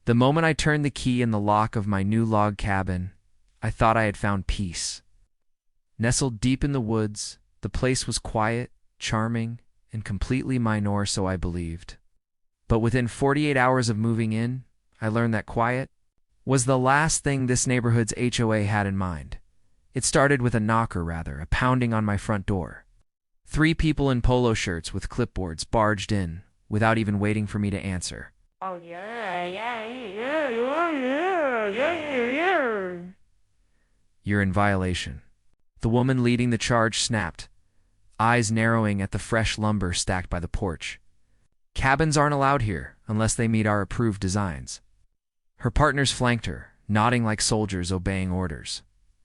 The moment I turned the key in the lock of my new log cabin, I thought I had found peace. Nestled deep in the woods, the place was quiet, charming, and completely mine, or so I believed. But within 48 hours of moving in, I learned that quiet was the last thing this neighborhood's HOA had in mind. It started with a knock, or rather, a pounding on my front door. 3 people in polo shirts with clipboards barged in, without even waiting for me to answer. Oh, yeah. You're in violation. The woman leading the charge snapped, eyes narrowing at the fresh lumber stacked by the porch. Cabins aren't allowed here unless they meet our approved designs. Her partners flanked her, nodding like soldiers obeying orders.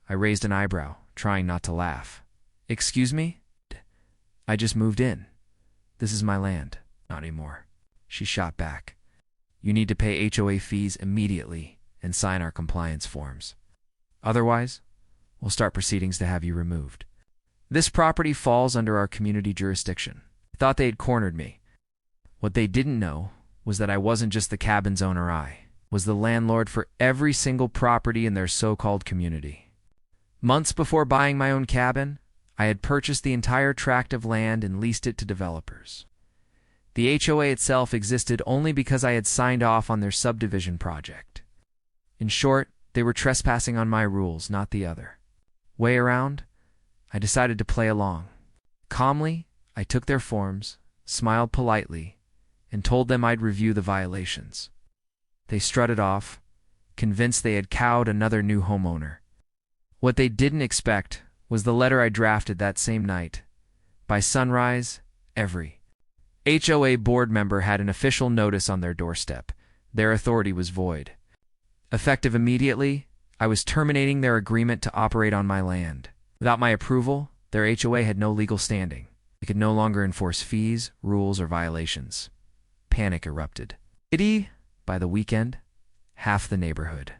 I raised an eyebrow, trying not to laugh. Excuse me? I just moved in. This is my land. Not anymore. She shot back. You need to pay HOA fees immediately and sign our compliance forms. Otherwise, we'll start proceedings to have you removed. This property falls under our community jurisdiction. I thought they had cornered me. What they didn't know was that I wasn't just the cabin's owner, I was the landlord for every single property in their so-called community. Months before buying my own cabin, I had purchased the entire tract of land and leased it to developers. The HOA itself existed only because I had signed off on their subdivision project. In short, they were trespassing on my rules, not the other. Way around, I decided to play along. Calmly, I took their forms, smiled politely, and told them I'd review the violations. They strutted off, convinced they had cowed another new homeowner. What they didn't expect was the letter I drafted that same night. By sunrise, every HOA board member had an official notice on their doorstep. Their authority was void. Effective immediately, I was terminating their agreement to operate on my land. Without my approval, their HOA had no legal standing. They could no longer enforce fees, rules, or violations. Panic erupted. By the weekend, half the neighborhood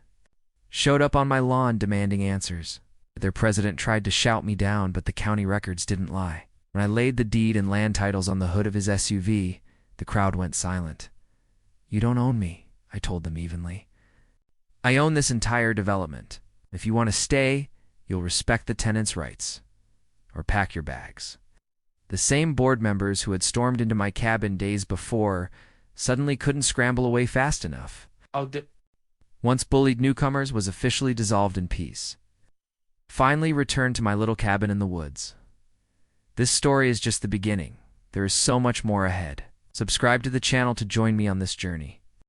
showed up on my lawn demanding answers. Their president tried to shout me down, but the county records didn't lie. When I laid the deed and land titles on the hood of his SUV, the crowd went silent. You don't own me, I told them evenly. I own this entire development. If you want to stay, you'll respect the tenant's rights. Or pack your bags. The same board members who had stormed into my cabin days before suddenly couldn't scramble away fast enough. Once bullied newcomers was officially dissolved in peace. Finally returned to my little cabin in the woods. This story is just the beginning. There is so much more ahead. Subscribe to the channel to join me on this journey.